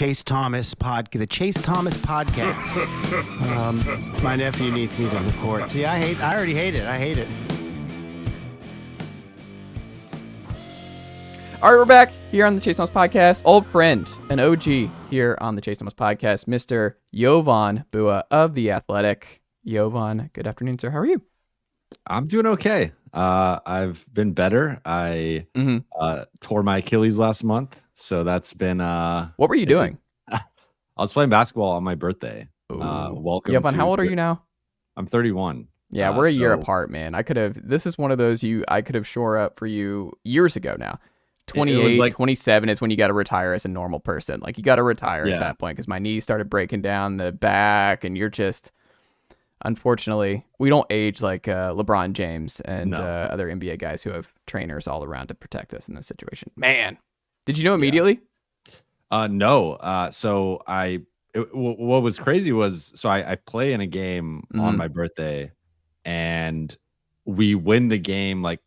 Chase Thomas podcast. My nephew needs me to record. See, I already hate it. I hate it. All right, we're back here on the Chase Thomas podcast. Old friend, an OG here on the Chase Thomas podcast, Mr. Jovan Buha of The Athletic. Jovan, good afternoon, sir. How are you? I'm doing okay. I've been better. I tore my Achilles last month, so that's been. What were you doing? I was playing basketball on my birthday. Welcome. Jovan, how old are you now? I'm 31. Yeah, we're a year apart, man. This is one of those I could have shore up for you years ago now. 28, 27 is when you got to retire as a normal person. Like, you got to retire at that point because my knees started breaking down the back, and you're just, unfortunately, we don't age like LeBron James and other NBA guys who have trainers all around to protect us in this situation. Man, did you know immediately? No. So what was crazy was, I play in a game on my birthday, and we win the game, like,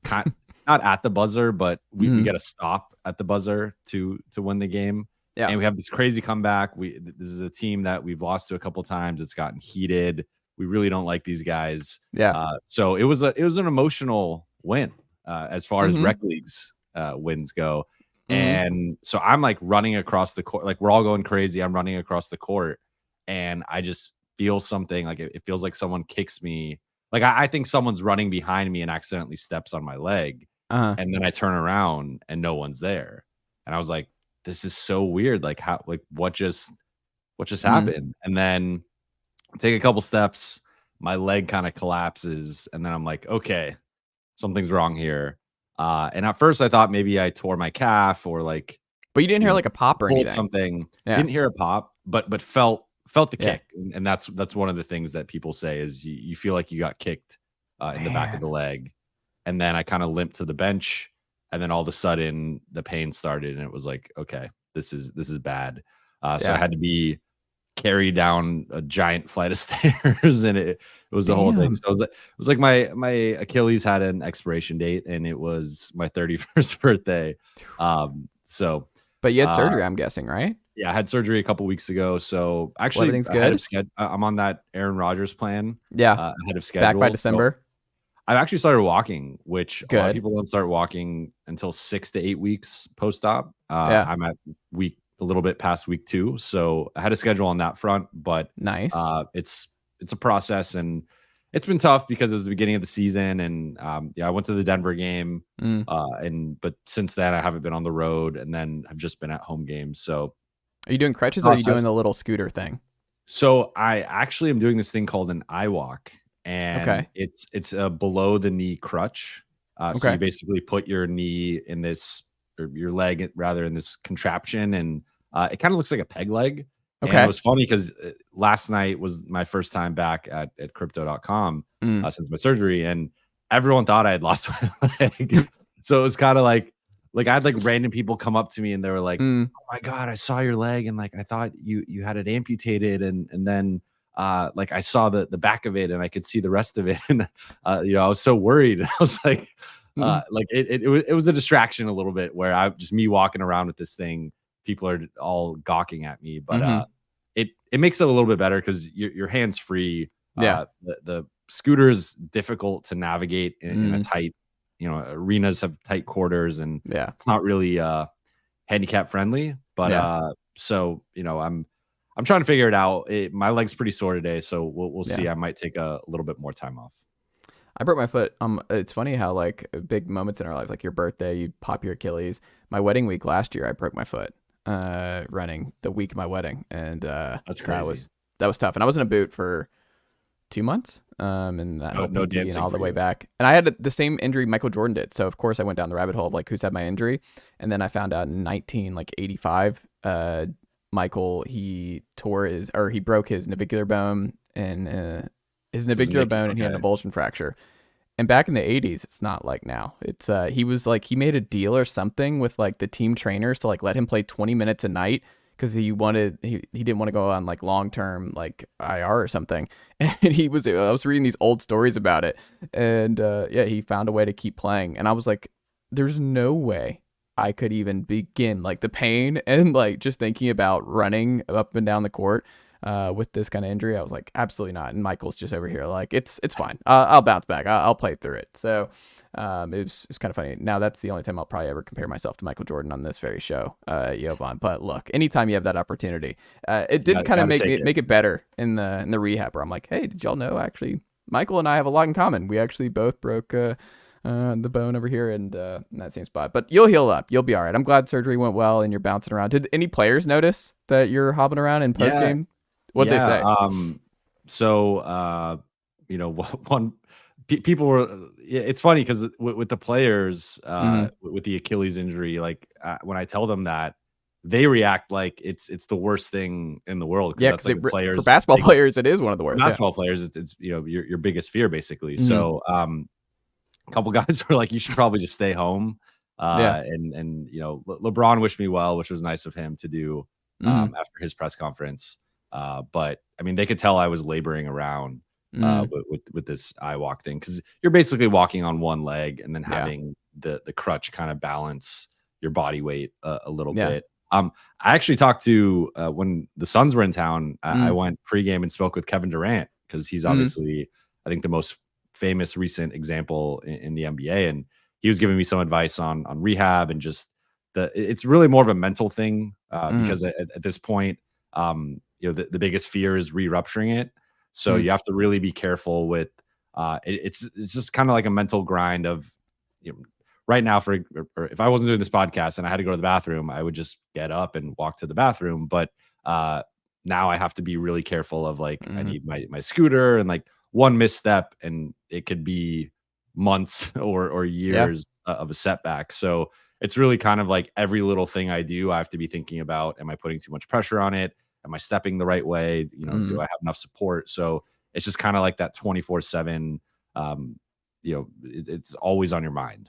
not at the buzzer, but we get a stop at the buzzer to win the game. Yeah. And we have this crazy comeback. This is a team that we've lost to a couple times. It's gotten heated. We really don't like these guys. Yeah. So it was an emotional win as far as rec leagues wins go. And so I'm like running across the court, like we're all going crazy. I'm running across the court, and I just feel something, like it feels like someone kicks me. Like I think someone's running behind me and accidentally steps on my leg. And then I turn around and no one's there. And I was like, this is so weird. Like, what just happened? And then I take a couple steps, my leg kind of collapses, and then I'm like, okay, something's wrong here. And at first I thought maybe I tore my calf or like, but you didn't hear like a pop or anything. Something. Yeah. Didn't hear a pop, but felt the kick. And that's one of the things that people say is you feel like you got kicked in the back of the leg. And then I kind of limped to the bench, and then all of a sudden the pain started, and it was like, okay, this is bad. So I had to be carried down a giant flight of stairs, and it was the whole thing. So it was like my Achilles had an expiration date, and it was my 31st birthday. But you had surgery, I'm guessing, right? Yeah, I had surgery a couple weeks ago. So actually, everything's good. I'm on that Aaron Rodgers plan. Yeah, ahead of schedule. Back by December. So I've actually started walking, which a lot of people don't start walking until 6 to 8 weeks post-op. I'm at a little bit past week 2, so I had a schedule on that front. But nice. It's a process, and it's been tough because it was the beginning of the season, and I went to the Denver game, but since then I haven't been on the road, and then I've just been at home games. So, are you doing crutches or are you doing the little scooter thing? So I actually am doing this thing called an iWalk. And it's a below the knee crutch. So you basically put your knee in this, or your leg rather, in this contraption, and it kind of looks like a peg leg. Okay. And it was funny because last night was my first time back at crypto.com since my surgery, and everyone thought I had lost my leg. So it was kind of like I had like random people come up to me, and they were like, "Oh my God, I saw your leg, and like I thought you had it amputated, and then like I saw the back of it, and I could see the rest of it." And I was so worried. I was like, like it was a distraction a little bit, where me walking around with this thing, people are all gawking at me. But it makes it a little bit better because your hands free. The scooter is difficult to navigate in a tight, arenas have tight quarters, and it's not really handicap friendly. But so I'm trying to figure it out. My leg's pretty sore today, so we'll see. I might take a little bit more time off. I broke my foot. It's funny how like big moments in our life, like your birthday, you pop your Achilles. My wedding week last year, I broke my foot running the week of my wedding, and that's crazy. That was tough. And I was in a boot for 2 months, and no dancing and all the way back. And I had the same injury Michael Jordan did, so of course I went down the rabbit hole of like who's had my injury, and then I found out in 1985. Michael, he broke his navicular bone, and and he had an avulsion fracture. And back in the 80s, it's not like now. It's he made a deal or something with like the team trainers to like let him play 20 minutes a night because he didn't want to go on like long term like IR or something. And I was reading these old stories about it, and he found a way to keep playing. And I was like, there's no way I could even begin. Like the pain and like just thinking about running up and down the court with this kind of injury, I was like, absolutely not. And Michael's just over here like, it's fine. I'll bounce back. I'll play through it. So it was kind of funny. Now that's the only time I'll probably ever compare myself to Michael Jordan on this very show, Jovan. But look, anytime you have that opportunity, it did kind of make it better in the rehab where I'm like, hey, did y'all know actually Michael and I have a lot in common. We actually both broke the bone over here and in that same spot. But you'll heal up. You'll be all right. I'm glad surgery went well and you're bouncing around. Did any players notice that you're hobbling around in post game? What'd they say? So people were. It's funny because with the players, with the Achilles injury, like when I tell them that, they react like it's the worst thing in the world. Yeah, because like for basketball players, it is one of the worst. Basketball players, it's your biggest fear basically. Mm-hmm. So a couple guys were like, you should probably just stay home. And LeBron wished me well, which was nice of him to do after his press conference. But I mean, they could tell I was laboring around with this eye walk thing, because you're basically walking on one leg and then having the crutch kind of balance your body weight a little bit. I actually talked to when the Suns were in town. I went pregame and spoke with Kevin Durant, because he's obviously I think the most famous recent example in the NBA, and he was giving me some advice on rehab and just it's really more of a mental thing because at this point, the biggest fear is re-rupturing it. So you have to really be careful with it's just kind of like a mental grind of right now, if I wasn't doing this podcast and I had to go to the bathroom, I would just get up and walk to the bathroom. But now I have to be really careful of like I need my scooter, and like one misstep and it could be months or years of a setback. So it's really kind of like every little thing I do, I have to be thinking about, am I putting too much pressure on it? Am I stepping the right way? Do I have enough support? So it's just kind of like that 24/7, it's always on your mind.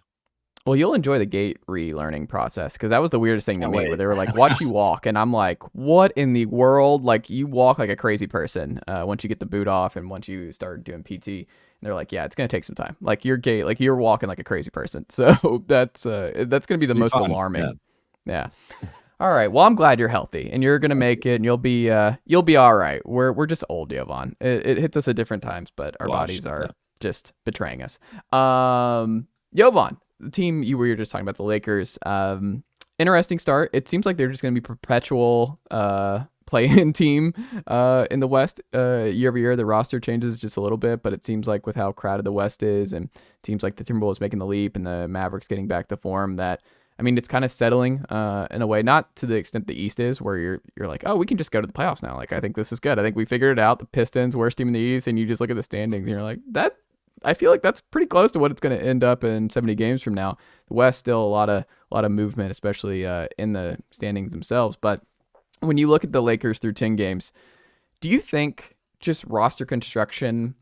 Well, you'll enjoy the gait relearning process, because that was the weirdest thing to me, where they were like, watch you walk. And I'm like, what in the world? Like, you walk like a crazy person once you get the boot off and once you start doing PT. And they're like, yeah, it's going to take some time. Like, your gait, like you're walking like a crazy person. So that's going to be the most alarming. Yeah. All right. Well, I'm glad you're healthy and you're going to make it, and you'll be all right. We're just old, Jovan. It hits us at different times, but our bodies are just betraying us. Jovan, the team you were just talking about, the Lakers, interesting start. It seems like they're just going to be perpetual play-in team in the West year over year. The roster changes just a little bit, but it seems like with how crowded the West is, and teams like the Timberwolves making the leap and the Mavericks getting back to form, that I mean, it's kind of settling in a way, not to the extent the East is, where you're like, oh, we can just go to the playoffs now. Like, I think this is good. I think we figured it out. The Pistons, worst team in the East, and you just look at the standings and you're like, that. I feel like that's pretty close to what it's going to end up in 70 games from now. The West still a lot of movement, especially in the standings themselves. But when you look at the Lakers through 10 games, do you think just roster construction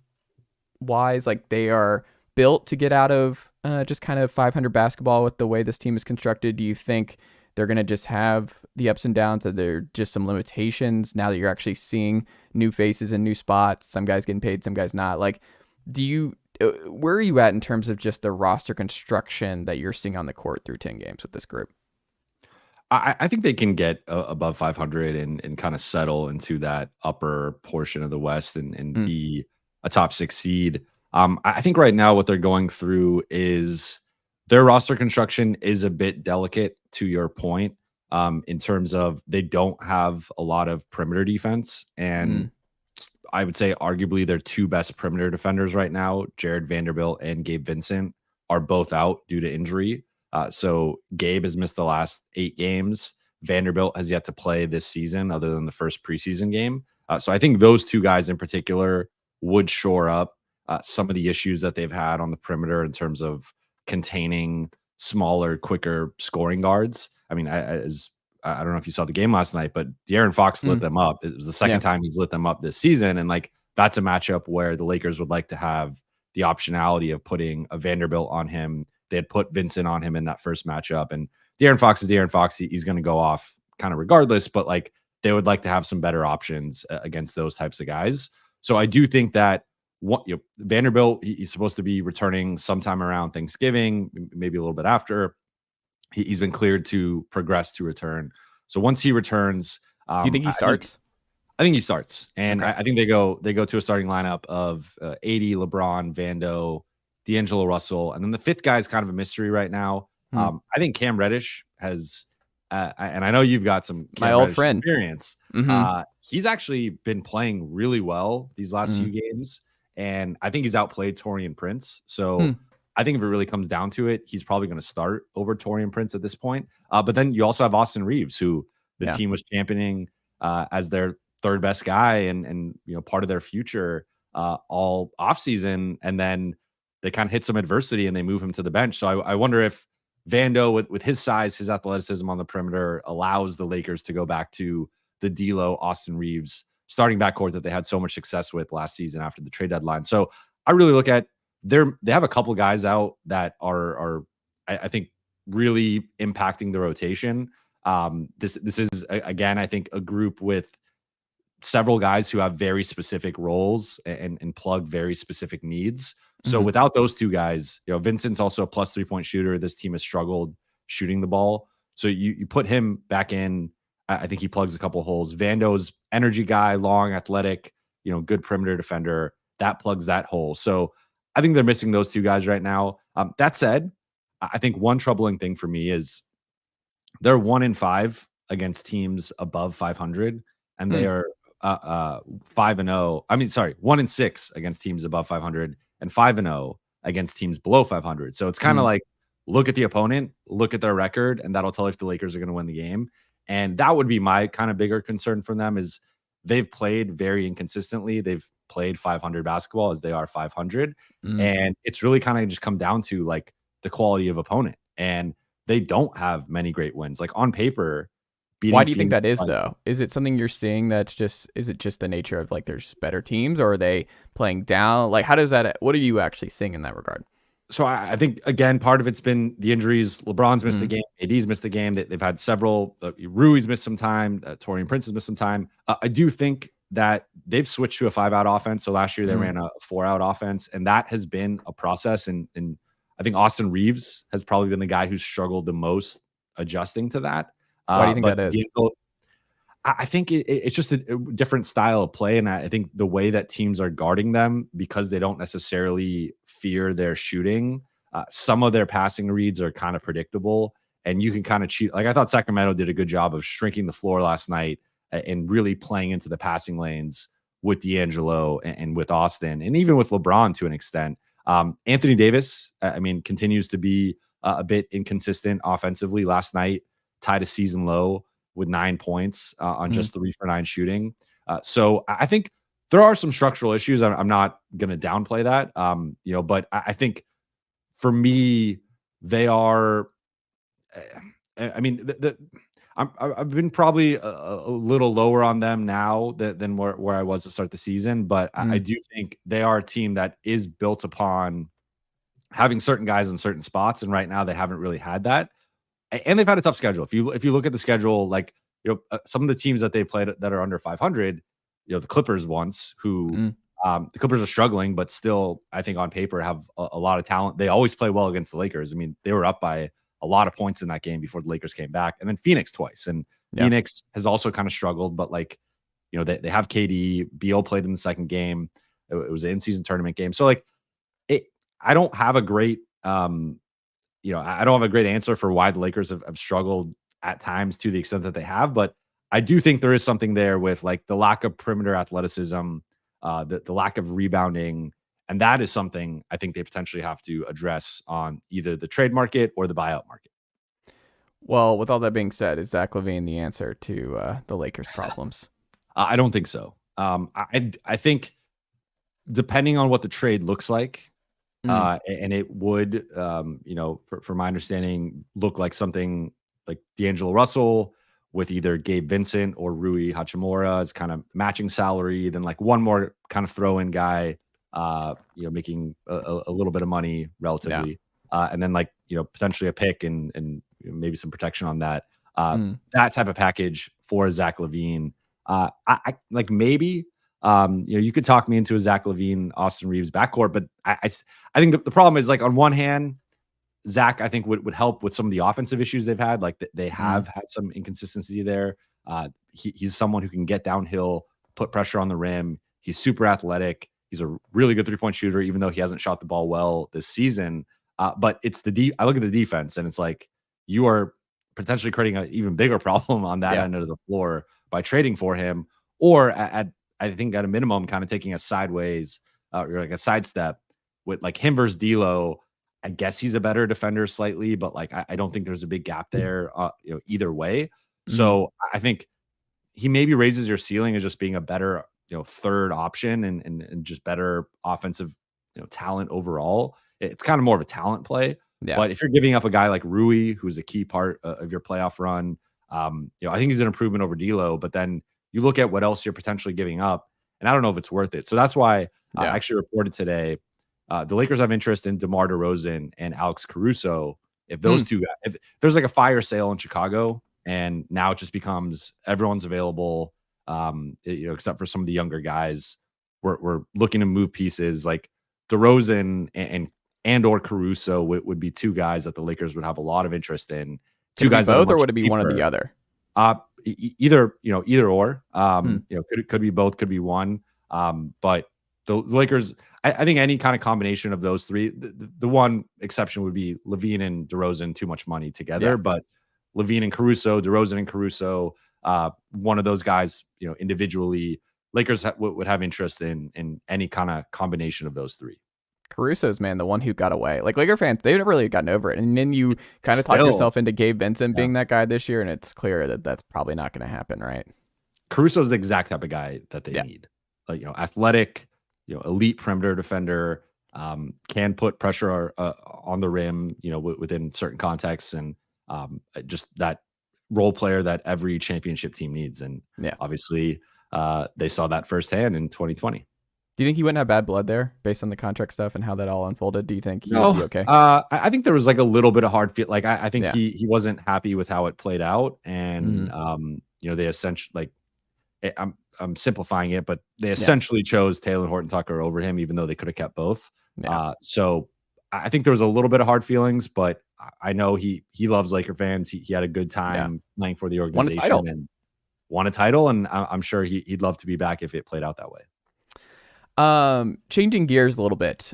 wise, like they are built to get out of just kind of 500 basketball with the way this team is constructed? Do you think they're going to just have the ups and downs, that there are just some limitations now that you're actually seeing new faces in new spots, some guys getting paid, some guys not? Like, where are you at in terms of just the roster construction that you're seeing on the court through 10 games with this group? I think they can get above 500 and kind of settle into that upper portion of the West and be a top 6 seed. I think right now what they're going through is their roster construction is a bit delicate, to your point, in terms of they don't have a lot of perimeter defense. And I would say arguably their two best perimeter defenders right now, Jared Vanderbilt and Gabe Vincent, are both out due to injury. So Gabe has missed the last 8 games. Vanderbilt has yet to play this season other than the first preseason game. So I think those two guys in particular would shore up some of the issues that they've had on the perimeter in terms of containing smaller, quicker scoring guards. I mean, I don't know if you saw the game last night, but De'Aaron Fox lit them up. It was the second time he's lit them up this season. And like, that's a matchup where the Lakers would like to have the optionality of putting a Vanderbilt on him. They had put Vincent on him in that first matchup, and De'Aaron Fox is De'Aaron Fox. He's going to go off kind of regardless, but like they would like to have some better options against those types of guys. So I do think that Vanderbilt, he's supposed to be returning sometime around Thanksgiving, maybe a little bit after. he's been cleared to progress to return. So once he returns, do you think he starts? I think he starts, and I think they go to a starting lineup of AD, LeBron, Vando, D'Angelo Russell, and then the fifth guy is kind of a mystery right now. I think Cam Reddish has, and I know you've got some Cam my old Reddish friend experience. He's actually been playing really well these last few games, and I think he's outplayed Taurean Prince. So I think if it really comes down to it, he's probably going to start over Taurean Prince at this point. But then you also have Austin Reeves, who the team was championing as their third best guy and part of their future all offseason, and then they kind of hit some adversity and they move him to the bench. So I wonder if Vando, with his size, his athleticism on the perimeter, allows the Lakers to go back to the D'Lo, Austin Reeves starting backcourt that they had so much success with last season after the trade deadline. So I really look at they have a couple guys out that are I think really impacting the rotation. This is again, I think, a group with several guys who have very specific roles and plug very specific needs. So without those two guys, Vincent's also a plus 3-point shooter. This team has struggled shooting the ball. So you put him back in. I think he plugs a couple holes. Vando's energy guy, long, athletic, good perimeter defender. That plugs that hole. So I think they're missing those two guys right now. That said, I think one troubling thing for me is they're 1-5 against teams above 500, and they are 5-0. I mean, sorry, 1-6 against teams above 500 and 5-0 against teams below 500. So it's kind of like, look at the opponent, look at their record, and that'll tell you if the Lakers are going to win the game. And that would be my kind of bigger concern from them is they've played very inconsistently. They've played 500 basketball as they are 500. And it's really kind of just come down to like the quality of opponent. And they don't have many great wins. Like on paper, why do you think that is, though? Is it something you're seeing is it just the nature of like there's better teams, or are they playing down? Like, how does that, what are you actually seeing in that regard? So I think, again, part of it's been the injuries. LeBron's missed the game. AD's missed the game. They've had several. Rui's missed some time. Taurean Prince has missed some time. I do think that they've switched to a 5-out offense. So last year they ran a 4-out offense, and that has been a process. And I think Austin Reeves has probably been the guy who's struggled the most adjusting to that. Why do you think that is? I think it's just a different style of play. And I think the way that teams are guarding them, because they don't necessarily fear their shooting, some of their passing reads are kind of predictable. And you can kind of cheat. Like I thought Sacramento did a good job of shrinking the floor last night and really playing into the passing lanes with D'Angelo and with Austin and even with LeBron to an extent. Anthony Davis, continues to be a bit inconsistent offensively. Last night, tied a season low with 9 points on just 3 for 9 shooting. So I think there are some structural issues. I'm not going to downplay that, but I think for me, they are. I've been probably a little lower on them now than where I was to start the season, but I do think they are a team that is built upon having certain guys in certain spots, and right now they haven't really had that. And they've had a tough schedule. If you look at the schedule, like some of the teams that they played that are under 500, the Clippers once, who the Clippers are struggling, but still I think on paper have a lot of talent. They always play well against the Lakers. I mean, they were up by a lot of points in that game before the Lakers came back, and then Phoenix twice. And Phoenix has also kind of struggled, but they have KD. Beal played in the second game. It was an in-season tournament game, so I don't have a great. I don't have a great answer for why the Lakers have struggled at times to the extent that they have, but I do think there is something there with like the lack of perimeter athleticism, the lack of rebounding, and that is something I think they potentially have to address on either the trade market or the buyout market. Well, with all that being said, is Zach LaVine the answer to the Lakers' problems? I don't think so. I think depending on what the trade looks like, and it would, for my understanding, look like something like D'Angelo Russell with either Gabe Vincent or Rui Hachimura as kind of matching salary, then like one more kind of throw-in guy, making a little bit of money relatively, and then potentially a pick and maybe some protection on that. That type of package for Zach LaVine. I like maybe. You could talk me into a Zach LaVine, Austin Reeves backcourt, but I think the problem is like on one hand, Zach, I think would help with some of the offensive issues they've had. Like they have had some inconsistency there. He's someone who can get downhill, put pressure on the rim. He's super athletic. He's a really good 3-point shooter, even though he hasn't shot the ball well this season. But it's I look at the defense, and it's like you are potentially creating an even bigger problem on that end of the floor by trading for him, or I think at a minimum, kind of taking a sideways or like a sidestep with like him versus D'Lo. I guess he's a better defender slightly, but like I don't think there's a big gap there, either way. So I think he maybe raises your ceiling as just being a better, third option and just better offensive, talent overall. It's kind of more of a talent play. Yeah. But if you're giving up a guy like Rui, who's a key part of your playoff run, I think he's an improvement over D'Lo. But then you look at what else you're potentially giving up, and I don't know if it's worth it. So that's why I actually reported today. The Lakers have interest in DeMar DeRozan and Alex Caruso. If those two, if there's like a fire sale in Chicago, and now it just becomes everyone's available, except for some of the younger guys, we're looking to move pieces like DeRozan and or Caruso would be two guys that the Lakers would have a lot of interest in. Two guys, both, or would it be one or the other? Either or. Could be both, could be one. But the Lakers, I think any kind of combination of those three. The one exception would be LaVine and DeRozan, too much money together. But LaVine and Caruso, DeRozan and Caruso, one of those guys, individually, Lakers would have interest in any kind of combination of those three. Caruso's, man, the one who got away. Like Laker fans, they've never really gotten over it. And then you kind of talk yourself into Gabe Vincent being that guy this year, and it's clear that that's probably not going to happen, right? Caruso's the exact type of guy that they need. Like, athletic, elite perimeter defender, can put pressure on the rim, within certain contexts, and just that role player that every championship team needs. And obviously they saw that firsthand in 2020. Do you think he wouldn't have bad blood there based on the contract stuff and how that all unfolded? Do you think he would be okay? I think there was like a little bit of hard feel. Like I think he wasn't happy with how it played out. And, they essentially I'm simplifying it, but they essentially chose Taylor Horton-Tucker over him, even though they could have kept both. So I think there was a little bit of hard feelings, but I know he loves Laker fans. He had a good time playing for the organization and won a title. And I'm sure he'd love to be back if it played out that way. Changing gears a little bit,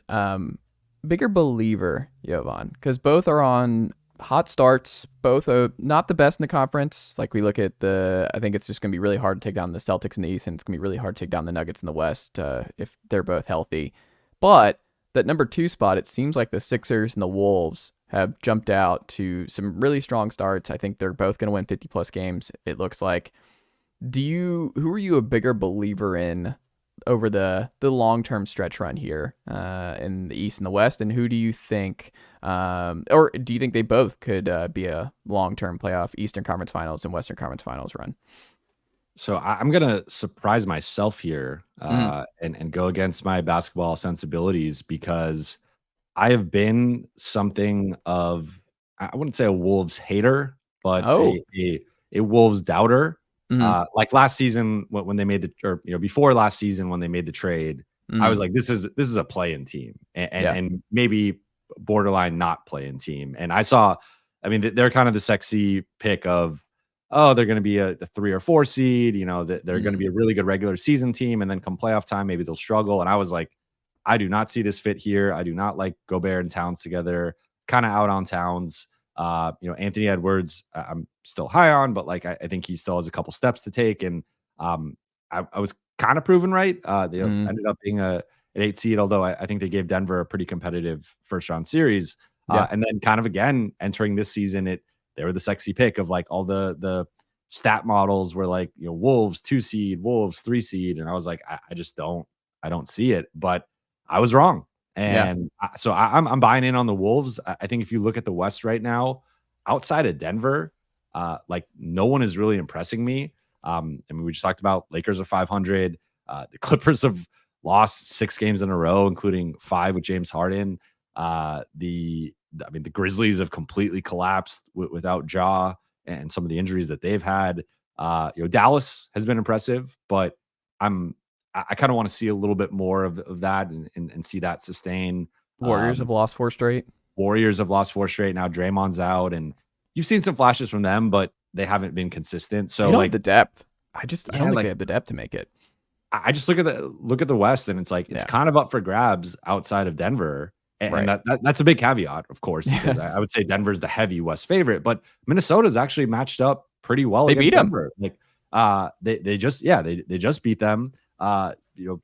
bigger believer, Jovan, because both are on hot starts, both not the best in the conference. Like we look at I think it's just going to be really hard to take down the Celtics in the East, and it's going to be really hard to take down the Nuggets in the West if they're both healthy. But that number 2 spot, it seems like the Sixers and the Wolves have jumped out to some really strong starts. I think they're both going to win 50+ games, it looks like. Who are you a bigger believer in over the long-term stretch run here in the East and the West, and who do you think, or do you think they both could be a long-term playoff Eastern Conference Finals and Western Conference Finals run? So I'm gonna surprise myself here and go against my basketball sensibilities, because I have been something of, I wouldn't say a Wolves hater, but a Wolves doubter. Like last season when they made before last season when they made the trade, I was like, this is a play-in team and maybe borderline not play-in team. And they're kind of the sexy pick of, they're going to be a 3 or 4 seed, that they're going to be a really good regular season team, and then come playoff time, maybe they'll struggle. And I was like, I do not see this fit here. I do not like Gobert and Towns together, kind of out on Towns. Anthony Edwards, I'm still high on, but like I think he still has a couple steps to take. And I was kind of proven right. They ended up being an 8 seed, although I think they gave Denver a pretty competitive first round series. And then kind of again entering this season, they were the sexy pick of like all the stat models were like, Wolves 2 seed, Wolves 3 seed, and I was like, I don't see it, but I was wrong. And so I'm buying in on the Wolves. I think if you look at the West right now, outside of Denver, like no one is really impressing me. We just talked about Lakers are 500. The Clippers have lost 6 games in a row, including 5 with James Harden. The Grizzlies have completely collapsed without Ja and some of the injuries that they've had. Dallas has been impressive, but I kind of want to see a little bit more of that and see that sustain. Warriors have lost 4 straight. Warriors have lost 4 straight. Now Draymond's out, and you've seen some flashes from them, but they haven't been consistent. So they don't like have the depth. I don't think they have the depth to make it. I just look at the West, and it's like it's kind of up for grabs outside of Denver. And that's a big caveat, of course, because I would say Denver's the heavy West favorite, but Minnesota's actually matched up pretty well they against beat Denver. Them. Like they just beat them.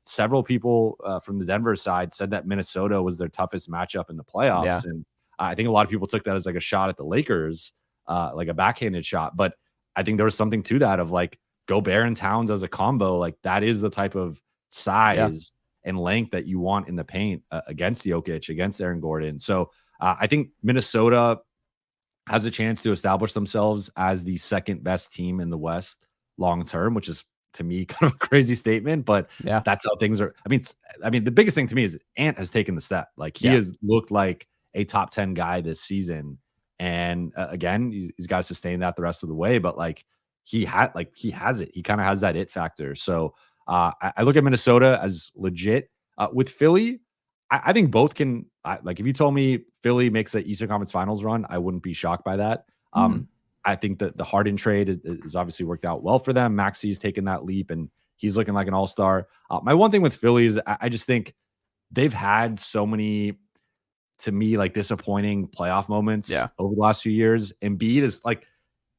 Several people from the Denver side said that Minnesota was their toughest matchup in the playoffs, and I think a lot of people took that as like a shot at the Lakers, like a backhanded shot. But I think there was something to that of like Gobert and Towns as a combo. Like that is the type of size and length that you want in the paint against Jokic, against Aaron Gordon. So I think Minnesota has a chance to establish themselves as the second best team in the West long term, which is to me kind of a crazy statement, but that's how things are. I mean, the biggest thing to me is Ant has taken the step. Like he has looked like a top 10 guy this season. And again, he's got to sustain that the rest of the way, but like he has it. He kind of has that it factor. So I look at Minnesota as legit. With Philly, I think both can. Like if you told me Philly makes an Eastern Conference Finals run, I wouldn't be shocked by that. I think that the Harden trade is obviously worked out well for them. Maxi's taken that leap, and he's looking like an all-star. My one thing with Philly is I just think they've had so many, to me, like disappointing playoff moments over the last few years. Embiid is like,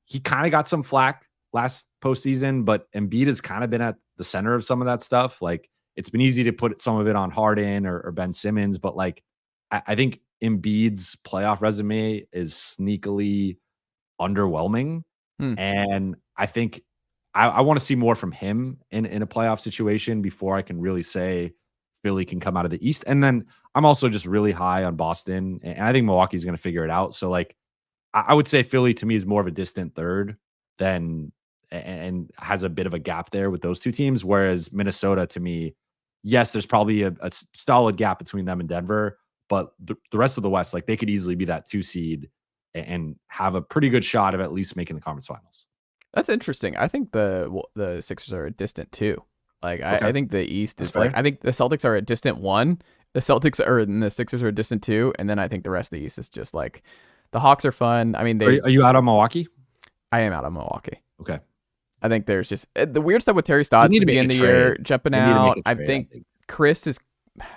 he kind of got some flack last postseason, but Embiid has kind of been at the center of some of that stuff. Like it's been easy to put some of it on Harden or Ben Simmons, but like I think Embiid's playoff resume is sneakily underwhelming. And I think I want to see more from him in a playoff situation before I can really say Philly can come out of the East. And then I'm also just really high on Boston, and I think Milwaukee's going to figure it out. So like I would say Philly to me is more of a distant third than, and has a bit of a gap there with those two teams. Whereas Minnesota to me, yes, there's probably a solid gap between them and Denver, but the rest of the West, like they could easily be that 2 seed and have a pretty good shot of at least making the conference finals. That's interesting. I think the Sixers are a distant 2. Like I think the East is like, I think the Celtics are a distant 1. The Celtics are, and the Sixers are a distant 2, and then I think the rest of the East is just like the Hawks are fun. I mean, are you out on Milwaukee? I am out on Milwaukee. Okay. I think there's just the weird stuff with Terry Stotts to begin the year jumping out. I think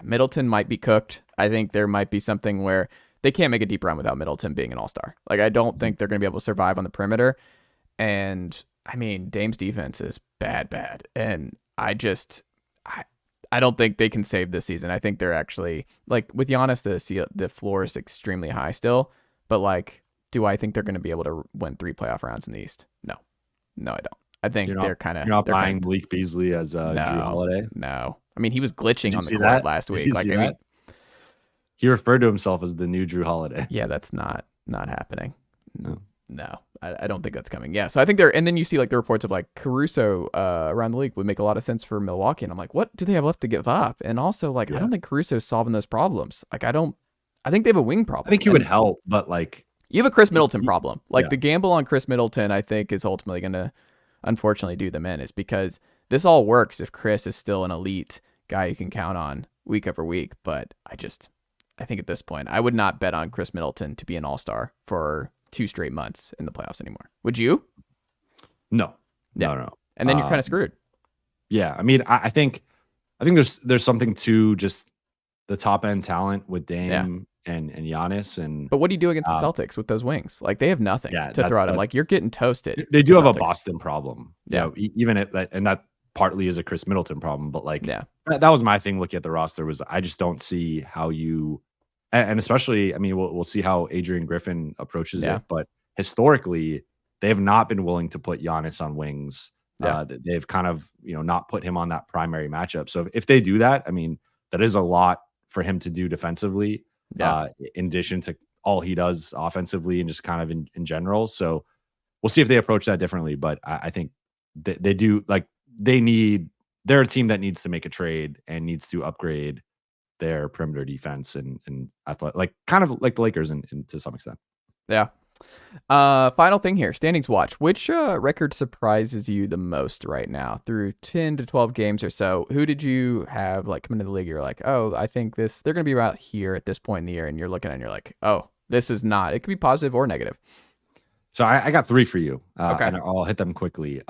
Middleton might be cooked. I think there might be something where they can't make a deep run without Middleton being an all-star. Like I don't think they're going to be able to survive on the perimeter. And I mean, Dame's defense is bad. And I don't think they can save this season. I think they're actually, like with Giannis, the floor is extremely high still. But like, do I think they're going to be able to win 3 playoff rounds in the East? No, I don't. I think they're kind of. You're not buying Malik Beasley as Drew Holiday? No. I mean, he was glitching on the court last week. Like, I mean, he referred to himself as the new Drew Holiday. Yeah, that's not happening. No, I don't think that's coming. Yeah, so I think and then you see like the reports of like Caruso around the league would make a lot of sense for Milwaukee, and I'm like, what do they have left to give up? And also like, I don't think Caruso's solving those problems. Like, I think they have a wing problem. I think he would help, but like, you have a Chris Middleton problem. Like the gamble on Chris Middleton, I think, is ultimately going to unfortunately do them in, is because this all works if Chris is still an elite guy you can count on week over week. But I think at this point, I would not bet on Chris Middleton to be an all-star for 2 straight months in the playoffs anymore. Would you? No. Yeah. No. And then you're kind of screwed. Yeah. I mean, I think there's something to just the top end talent with Dame and Giannis. But what do you do against the Celtics with those wings? Like, they have nothing to throw at them. Like, you're getting toasted. They do have a Boston problem. Yeah. Even and that partly is a Chris Middleton problem. But like, that was my thing looking at the roster, was I just don't see how you, and especially, I mean, we'll see how Adrian Griffin approaches it. But historically, they have not been willing to put Giannis on wings. They've kind of, not put him on that primary matchup. So if they do that, I mean, that is a lot for him to do defensively, in addition to all he does offensively and just kind of in general. So we'll see if they approach that differently. But I think they do, like, they're a team that needs to make a trade and needs to upgrade their perimeter defense and athletic, like kind of like the Lakers and to some extent. Yeah. Final thing here, standings watch. Which record surprises you the most right now through 10 to 12 games or so? Who did you have like come into the league? You're like, oh, I think they're going to be about here at this point in the year. And you're looking and you're like, oh, this is not. It could be positive or negative. So I got 3 for you. Okay. And I'll hit them quickly.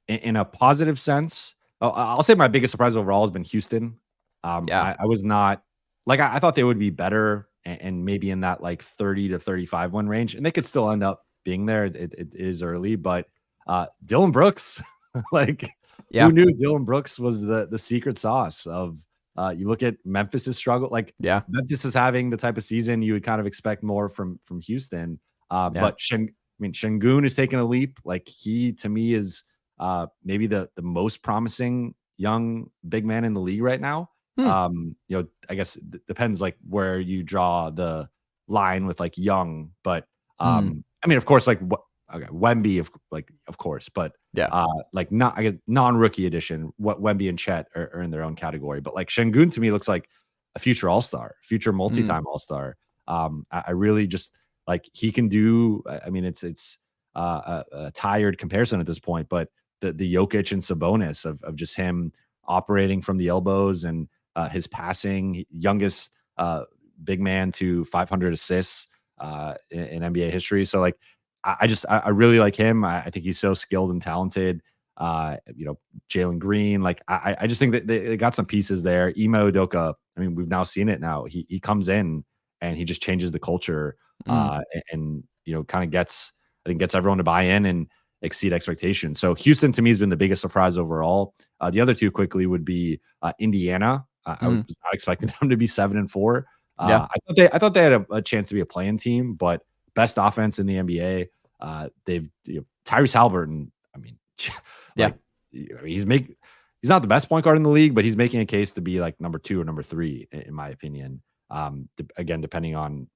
In a positive sense, I'll say my biggest surprise overall has been Houston. Yeah. I was not like, I thought they would be better and maybe in that like 30 to 35 win range, and they could still end up being there. It is early, but Dylan Brooks, like, who knew Dylan Brooks was the secret sauce of, you look at Memphis's struggle, like Memphis is having the type of season you would kind of expect more from Houston. But Şengün is taking a leap. Like, he to me is maybe the most promising young big man in the league right now. I guess it depends like where you draw the line with like young, but I mean, of course, like Wemby, of course, but like not, I guess, non-rookie edition. What Wemby and Chet are in their own category, but like Şengün to me looks like a future all-star, future multi-time all-star. I really just like he can do. I mean, it's a tired comparison at this point, but the Jokic and Sabonis of just him operating from the elbows and his passing, youngest big man to 500 assists in NBA history. So like, I really like him. I think he's so skilled and talented. Jalen Green, like I just think that they got some pieces there. Ime Udoka, I mean, we've now seen it now. He comes in and he just changes the culture and kind of gets everyone to buy in and exceed expectations. So Houston to me has been the biggest surprise overall. The other two quickly would be Indiana. I was not expecting them to be 7-4. I thought they had a chance to be a play-in team, but best offense in the NBA. They've Tyrese Haliburton. I mean, he's not the best point guard in the league, but he's making a case to be like number 2 or number 3 in my opinion. Again, depending on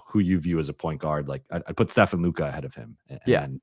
who you view as a point guard, like I'd put Steph and Luka ahead of him. And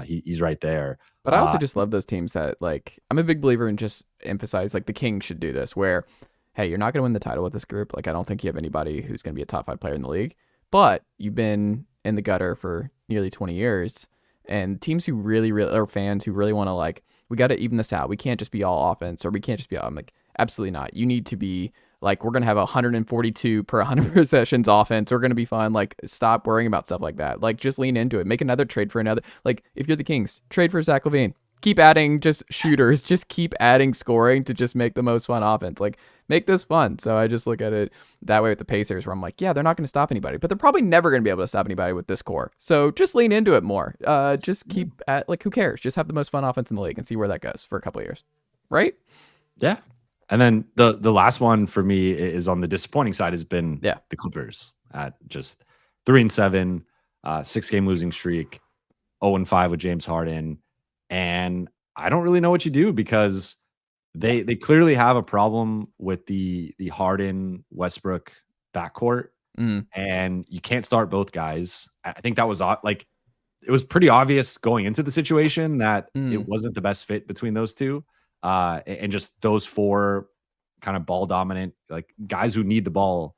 he's right there. But I also just love those teams that, like, I'm a big believer in just emphasize, like, the Kings should do this where, hey, you're not going to win the title with this group. Like, I don't think you have anybody who's going to be a top 5 player in the league, but you've been in the gutter for nearly 20 years. And teams who really, or fans who really want to, like, we got to even this out. We can't just be all offense, or we can't just be all, I'm like, absolutely not. You need to be like, we're going to have 142 per 100 possessions offense. We're going to be fine. Like, stop worrying about stuff like that. Like, just lean into it. Make another trade for another. Like, if you're the Kings, trade for Zach LaVine. Keep adding just shooters. Just keep adding scoring to just make the most fun offense. Like, make this fun. So I just look at it that way with the Pacers, where I'm like, yeah, they're not going to stop anybody, but they're probably never going to be able to stop anybody with this core. So just lean into it more. Just keep at, like, who cares? Just have the most fun offense in the league and see where that goes for a couple of years. Right? Yeah. And then the last one for me is on the disappointing side has been the Clippers at just 3-7, 6-game losing streak, 0-5 with James Harden. And I don't really know what you do because they clearly have a problem with the Harden Westbrook backcourt, and you can't start both guys. I think that was like, it was pretty obvious going into the situation that it wasn't the best fit between those two. And just those 4 kind of ball dominant, like guys who need the ball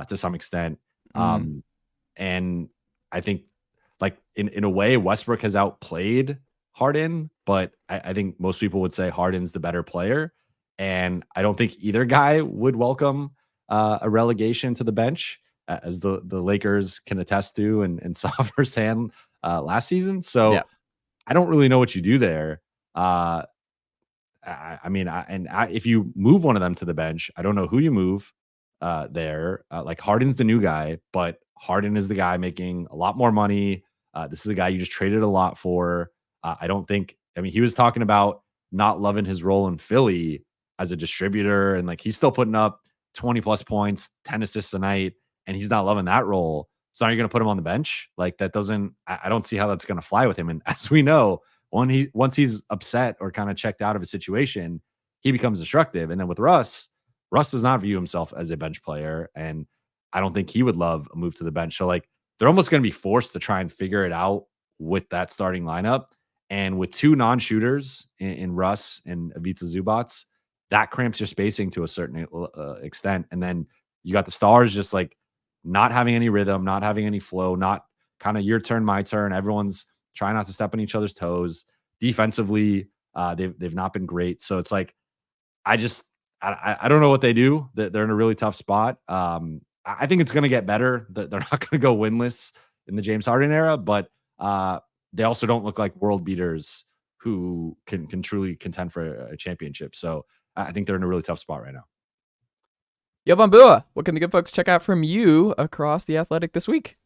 to some extent. And I think like in a way, Westbrook has outplayed Harden, but I think most people would say Harden's the better player. And I don't think either guy would welcome a relegation to the bench, as the Lakers can attest to and saw firsthand last season. So I don't really know what you do there. If you move one of them to the bench, I don't know who you move there. Like Harden's the new guy, but Harden is the guy making a lot more money. This is the guy you just traded a lot for. He was talking about not loving his role in Philly as a distributor, and like he's still putting up 20 plus points, 10 assists a night, and he's not loving that role. So are you going to put him on the bench? Like that I don't see how that's going to fly with him. And as we know, once he's upset or kind of checked out of a situation, he becomes destructive. And then with Russ does not view himself as a bench player, and I don't think he would love a move to the bench. So like they're almost going to be forced to try and figure it out with that starting lineup. And with 2 non-shooters in Russ and Ivica Zubac, that cramps your spacing to a certain extent. And then you got the stars just like not having any rhythm, not having any flow, not kind of your turn, my turn. Everyone's trying not to step on each other's toes. Defensively, they've not been great. So it's like, I don't know what they do. They're in a really tough spot. I think it's going to get better. They're not going to go winless in the James Harden era, but they also don't look like world beaters who can truly contend for a championship. So I think they're in a really tough spot right now. Jovan Buha, what can the good folks check out from you across The Athletic this week?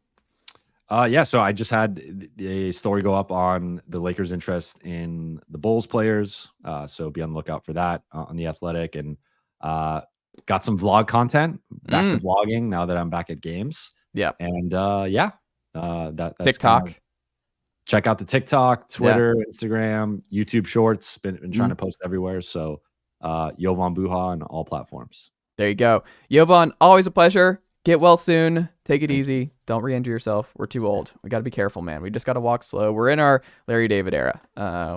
So I just had a story go up on the Lakers' interest in the Bulls players. So be on the lookout for that on The Athletic. And got some vlog content, back to vlogging now that I'm back at games. Yeah. And that's TikTok. Check out the TikTok, Twitter, Instagram, YouTube Shorts. Been trying to post everywhere. So Jovan Buha on all platforms. There you go. Jovan, always a pleasure. Get well soon. Take it easy. Don't re-injure yourself. We're too old. We got to be careful, man. We just got to walk slow. We're in our Larry David era.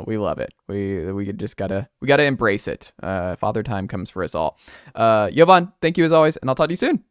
We love it. We just gotta embrace it. Father time comes for us all. Jovan, thank you as always, and I'll talk to you soon.